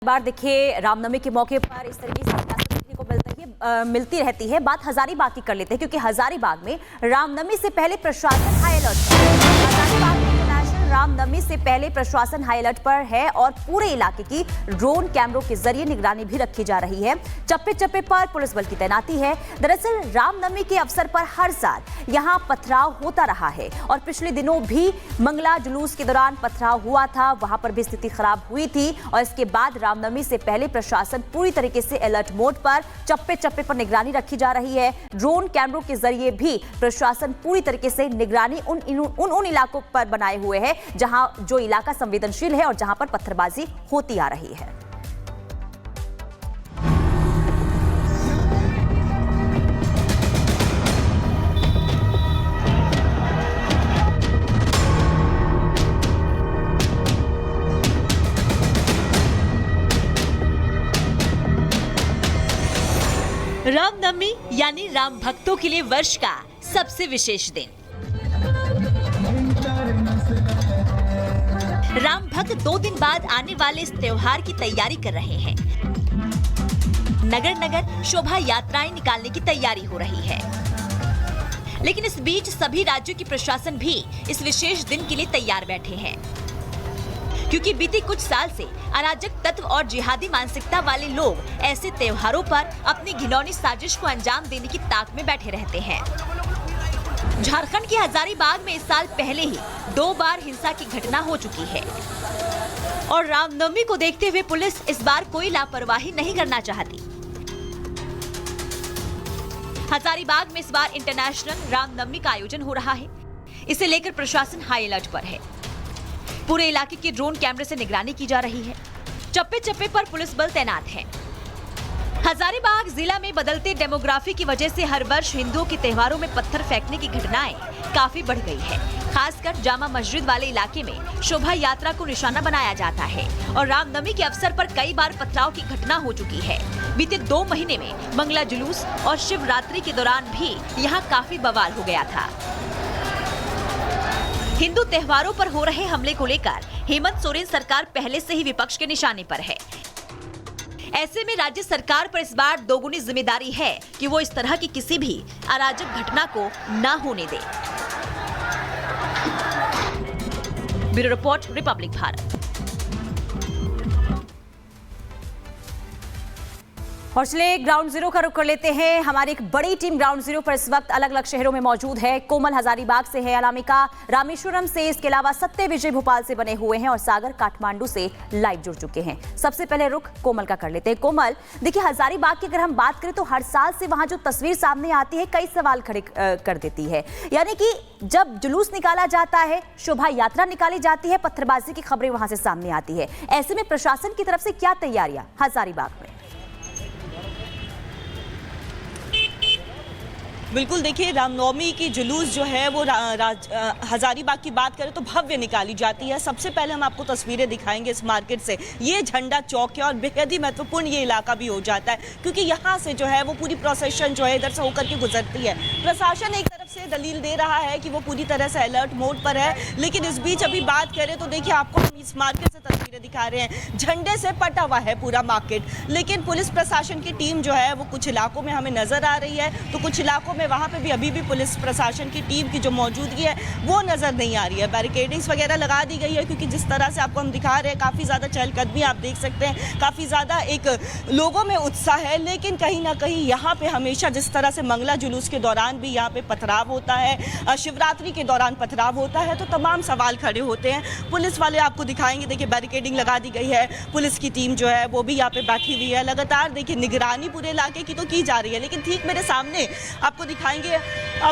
बार देखिए रामनवमी के मौके पर इस तरीके से सियासत देखने को मिलती रहती है। बात हजारीबाग की कर लेते हैं क्योंकि हजारीबाग में रामनवमी से पहले प्रशासन हाई अलर्ट पर है। हजारीबाग में इंटरनेशनल रामनवमी से पहले प्रशासन हाई अलर्ट पर है और पूरे इलाके की ड्रोन कैमरों के जरिए निगरानी भी रखी जा रही है। चप्पे चप्पे पर पुलिस बल की तैनाती है। दरअसल रामनवमी के अवसर पर हर साल यहाँ पथराव होता रहा है और पिछले दिनों भी मंगला जुलूस के दौरान पथराव हुआ था, वहां पर भी स्थिति खराब हुई थी और इसके बाद रामनवमी से पहले प्रशासन पूरी तरीके से अलर्ट मोड पर चप्पे चप्पे पर निगरानी रखी जा रही है। ड्रोन कैमरों के जरिए भी प्रशासन पूरी तरीके से निगरानी उन इलाकों पर बनाए हुए है जहां जो इलाका संवेदनशील है और जहां पर पत्थरबाजी होती आ रही है। रामनवमी यानी राम भक्तों के लिए वर्ष का सबसे विशेष दिन। राम भक्त 2 दिन बाद आने वाले इस त्योहार की तैयारी कर रहे हैं। नगर नगर शोभा यात्राएं निकालने की तैयारी हो रही है, लेकिन इस बीच सभी राज्यों की प्रशासन भी इस विशेष दिन के लिए तैयार बैठे हैं, क्योंकि बीते कुछ साल से अराजक तत्व और जिहादी मानसिकता वाले लोग ऐसे त्योहारों पर अपनी घिनौनी साजिश को अंजाम देने की ताक में बैठे रहते हैं। झारखंड के हजारीबाग में इस साल पहले ही 2 बार हिंसा की घटना हो चुकी है और रामनवमी को देखते हुए पुलिस इस बार कोई लापरवाही नहीं करना चाहती। हजारीबाग में इस बार इंटरनेशनल रामनवमी का आयोजन हो रहा है। इसे लेकर प्रशासन हाई अलर्ट पर है। पूरे इलाके के ड्रोन कैमरे से निगरानी की जा रही है। चप्पे चप्पे पर पुलिस बल तैनात है। हजारीबाग जिला में बदलते डेमोग्राफी की वजह से हर वर्ष हिंदुओं के त्योहारों में पत्थर फेंकने की घटनाएं काफी बढ़ गई है। खासकर जामा मस्जिद वाले इलाके में शोभा यात्रा को निशाना बनाया जाता है और रामनवमी के अवसर पर कई बार पथराव की घटना हो चुकी है। बीते 2 महीने में मंगला जुलूस और शिवरात्रि के दौरान भी यहाँ काफी बवाल हो गया था। हिंदू त्योहारों पर हो रहे हमले को लेकर हेमंत सोरेन सरकार पहले से ही विपक्ष के निशाने पर है। ऐसे में राज्य सरकार पर इस बार दोगुनी जिम्मेदारी है कि वो इस तरह की किसी भी अराजक घटना को न होने दे। Bureau report, Republic Bharat. और चलिए ग्राउंड जीरो का रुख कर लेते हैं। हमारी एक बड़ी टीम ग्राउंड जीरो पर इस वक्त अलग अलग शहरों में मौजूद है। कोमल हजारीबाग से है, अनामिका रामेश्वरम से, इसके अलावा सत्य विजय भोपाल से बने हुए हैं और सागर काठमांडू से लाइव जुड़ चुके हैं। सबसे पहले रुख कोमल का कर लेते हैं। कोमल, देखिए हजारीबाग की अगर हम बात करें तो हर साल से वहां जो तस्वीर सामने आती है कई सवाल खड़े कर देती है। यानी कि जब जुलूस निकाला जाता है, शोभा यात्रा निकाली जाती है, पत्थरबाजी की खबरें वहां से सामने आती है। ऐसे में प्रशासन की तरफ से क्या तैयारियां हजारीबाग में? बिल्कुल, देखिए रामनवमी की जुलूस जो है वो हजारीबाग की बात करें तो भव्य निकाली जाती है। सबसे पहले हम आपको तस्वीरें दिखाएंगे इस मार्केट से। ये झंडा चौक है और बेहद ही महत्वपूर्ण ये इलाका भी हो जाता है, क्योंकि यहाँ से जो है वो पूरी प्रोसेशन जो है इधर से होकर के गुजरती है। प्रशासन एक तरफ से दलील दे रहा है कि वो पूरी तरह से अलर्ट मोड पर है, लेकिन इस बीच अभी बात करें तो देखिए आपको हम इस मार्केट से तस्वीरें दिखा रहे हैं। झंडे से पटा हुआ है पूरा मार्केट, लेकिन पुलिस प्रशासन की टीम जो है वो कुछ इलाकों में हमें नजर आ रही है, तो कुछ इलाकों में वहाँ पे भी अभी भी पुलिस प्रशासन की टीम की जो मौजूदगी है वो नजर नहीं आ रही है। बैरिकेडिंग्स वगैरह लगा दी गई है, क्योंकि जिस तरह से आपको हम दिखा रहे हैं काफी ज्यादा चहलकदमी आप देख सकते हैं, काफी ज्यादा एक लोगों में उत्साह है। लेकिन कहीं ना कहीं यहाँ पे हमेशा जिस तरह से मंगला जुलूस के दौरान भी यहाँ पे पथराव होता है, शिवरात्रि के दौरान पथराव होता है, तो तमाम सवाल खड़े होते हैं। पुलिस वाले आपको दिखाएंगे, देखिए बैरिकेडिंग लगा दी गई है, पुलिस की टीम जो है वो भी यहाँ पे बैठी हुई है। लगातार देखिए निगरानी पूरे इलाके की तो की जा रही है, लेकिन ठीक मेरे सामने आपको दिखाएंगे।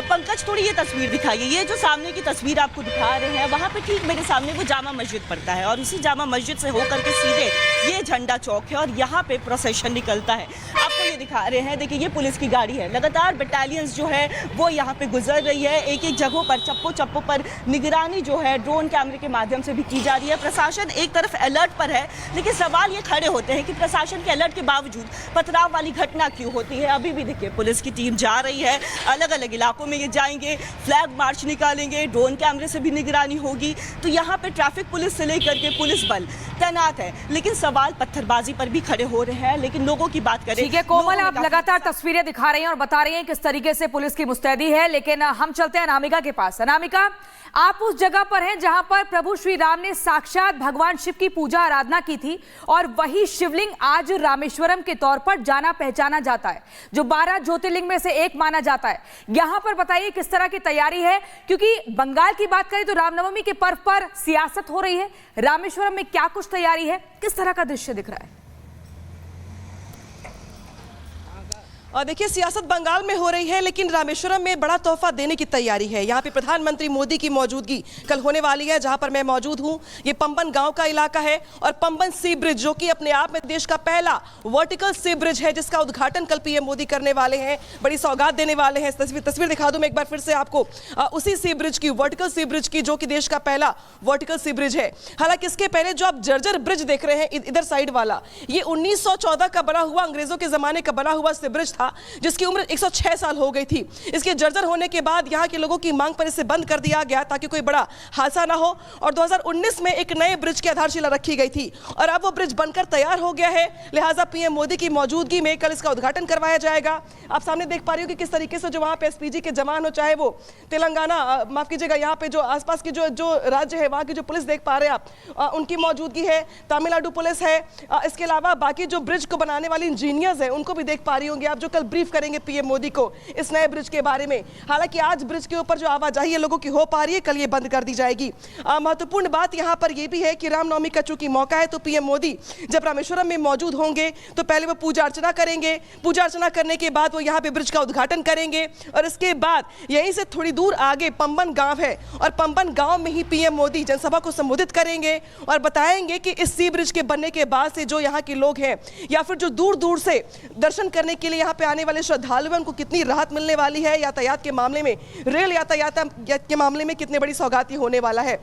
पंकज, थोड़ी ये तस्वीर दिखाइए। ये जो सामने की तस्वीर आपको दिखा रहे हैं, वहाँ पे ठीक मेरे सामने वो जामा मस्जिद पड़ता है और उसी जामा मस्जिद से होकर के सीधे ये झंडा चौक है और यहाँ पे प्रोसेशन निकलता है। आपको ये दिखा रहे हैं, देखिए ये पुलिस की गाड़ी है। लगातार बटालियंस जो है वो यहाँ पे गुजर रही है। एक एक जगहों पर चप्पो पर निगरानी जो है ड्रोन कैमरे के माध्यम से भी की जा रही है। प्रशासन एक तरफ अलर्ट पर है, लेकिन सवाल ये खड़े होते हैं कि प्रशासन के अलर्ट के बावजूद पथराव वाली घटना क्यों होती है। अभी भी देखिए पुलिस की टीम जा रही है, अलग अलग इलाकों में ये जाएंगे, फ्लैग मार्च निकालेंगे, ड्रोन कैमरे से भी निगरानी होगी। तो यहाँ पे ट्रैफिक पुलिस से लेकर के पुलिस बल तैनात है। लेकिन सवाल पत्थरबाजी पर भी खड़े हो रहे हैं। लेकिन लोगों की बात करें, ठीक है कोमल, लोगों ने आप काफी लगातार तस्वीरें दिखा रही हैं और बता रही हैं किस तरीके से पुलिस की मुस्तैदी है, लेकिन हम चलते हैं अनामिका के पास। अनामिका, आप उस जगह पर हैं जहां पर प्रभु श्री राम ने साक्षात भगवान शिव की पूजा आराधना की थी और वही शिवलिंग आज रामेश्वरम के तौर पर जाना पहचाना जाता है, जो 12 ज्योतिर्लिंग में से एक माना जाता है। यहां पर बताइए किस तरह की तैयारी है, क्योंकि बंगाल की बात करें तो रामनवमी के पर्व पर सियासत हो रही है, रामेश्वरम में क्या कुछ तैयारी है, किस तरह का दृश्य दिख रहा है? और देखिए, सियासत बंगाल में हो रही है, लेकिन रामेश्वरम में बड़ा तोहफा देने की तैयारी है। यहाँ पे प्रधानमंत्री मोदी की मौजूदगी कल होने वाली है, जहाँ पर मैं मौजूद हूँ। ये पंबन गांव का इलाका है और पंबन सी ब्रिज, जो कि अपने आप में देश का पहला वर्टिकल सी ब्रिज है, जिसका उद्घाटन कल पीएम मोदी करने वाले हैं, बड़ी सौगात देने वाले हैं। तस्वीर दिखा दूं मैं एक बार फिर से आपको, उसी सी ब्रिज की, वर्टिकल सी ब्रिज की, जो कि देश का पहला वर्टिकल सी ब्रिज है। हालांकि इसके पहले जो आप जर्जर ब्रिज देख रहे हैं इधर साइड वाला, ये 1914 का बना हुआ, अंग्रेजों के जमाने का बना हुआ सी ब्रिज, जिसकी उम्र 106 साल हो गई थी। इसके जर्जर होने के बाद यहाँ के लोगों की मांग पर इसे बंद कर दिया गया ताकि कोई बड़ा हादसा ना हो, और 2019 में एक नए ब्रिज की आधारशिला रखी गई थी और अब वो ब्रिज बनकर तैयार हो गया है। लिहाजा पीएम मोदी की मौजूदगी में कल इसका उद्घाटन करवाया जाएगा। आप सामने देख पा रही हो कि किस तरीके से जो वहाँ पे एसपीजी के जवान हो, चाहे वो तेलंगाना, माफ कीजिएगा, यहाँ पे जो आसपास की जो राज्य है वहाँ की जो पुलिस देख पा रहे हैं आप, उनकी मौजूदगी है। तमिलनाडु पुलिस है। इसके अलावा बाकी जो ब्रिज को बनाने वाले इंजीनियर्स हैं उनको भी देख पा रही होंगे आप, जो कल ब्रीफ करेंगे पीएम मोदी को इस नए ब्रिज के बारे में। हालांकि आज ब्रिज के ऊपर जो आवाजाही लोगों की हो पा रही है, कल ये बंद कर दी जाएगी। महत्वपूर्ण बात यहां पर यह भी है कि रामनवमी का चूंकि मौका है, तो पीएम मोदी जब रामेश्वरम में मौजूद होंगे तो पहले वो पूजा अर्चना करेंगे। पूजा अर्चना करने के बाद वो यहां पे ब्रिज का उद्घाटन करेंगे और इसके बाद यहीं से थोड़ी दूर आगे पंबन गांव है और पंबन गांव में ही पीएम मोदी जनसभा को संबोधित करेंगे और बताएंगे कि इस सी ब्रिज के बनने के बाद से जो यहाँ के लोग हैं या फिर जो दूर दूर से दर्शन करने के लिए यहाँ पे आने वाले श्रद्धालु हैं, उनको कितनी राहत मिलने वाली है, यातायात के मामले में, रेल यातायात के मामले में कितने बड़ी सौगाती होने वाला है।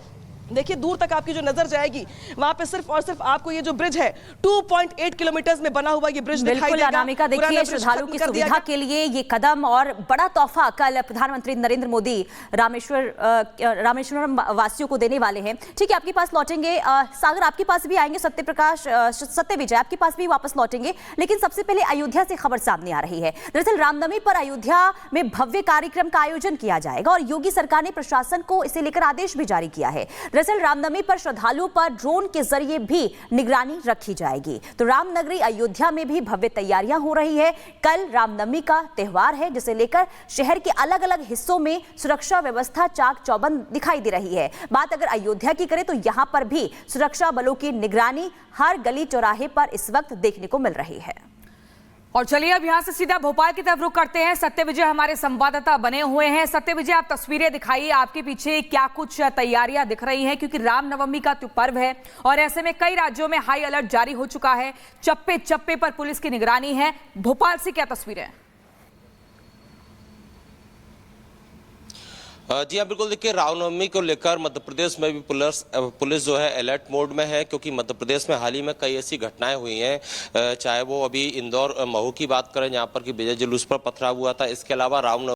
देखिए, दूर तक आपकी जो नजर जाएगी वहां पे सिर्फ और सिर्फ आपको ये जो ब्रिज है 2.8 किलोमीटर में बना हुआ ये ब्रिज दिखाई देगा। अनामिका, देखिए, श्रद्धालुओं की सुविधा के लिए ये कदम और बड़ा तोहफा कल प्रधानमंत्री नरेंद्र मोदी रामेश्वरम वासियों को देने वाले हैं। ठीक है, आपके पास लौटेंगे। सागर, आपके पास भी आएंगे। सत्य विजय, आपके पास भी वापस लौटेंगे। लेकिन सबसे पहले अयोध्या से खबर सामने आ रही है। दरअसल रामनवमी पर अयोध्या में भव्य कार्यक्रम का आयोजन किया जाएगा और योगी सरकार ने प्रशासन को इसे लेकर आदेश भी जारी किया है। दरअसल रामनवमी पर श्रद्धालुओं पर ड्रोन के जरिए भी निगरानी रखी जाएगी। तो रामनगरी अयोध्या में भी भव्य तैयारियां हो रही है। कल रामनवमी का त्यौहार है, जिसे लेकर शहर के अलग अलग हिस्सों में सुरक्षा व्यवस्था चाक चौबंद दिखाई दे रही है। बात अगर अयोध्या की करें तो यहां पर भी सुरक्षा बलों की निगरानी हर गली चौराहे पर इस वक्त देखने को मिल रही है। और चलिए अब यहां से सीधा भोपाल की तरफ रुख करते हैं। सत्य विजय हमारे संवाददाता बने हुए हैं। सत्य विजय, आप तस्वीरें दिखाइए, आपके पीछे क्या कुछ तैयारियां दिख रही हैं, क्योंकि रामनवमी का पर्व है और ऐसे में कई राज्यों में हाई अलर्ट जारी हो चुका है। चप्पे चप्पे पर पुलिस की निगरानी है। भोपाल से क्या तस्वीरें? जी हाँ, बिल्कुल। देखिए, रामनवमी को लेकर मध्य प्रदेश में भी पुलिस जो है अलर्ट मोड में है, क्योंकि मध्य प्रदेश में हाल ही में कई ऐसी घटनाएं हुई हैं, चाहे वो अभी इंदौर महू की बात करें, जहाँ पर कि विजय जुलूस पर पथराव हुआ था। इसके अलावा रामनवमी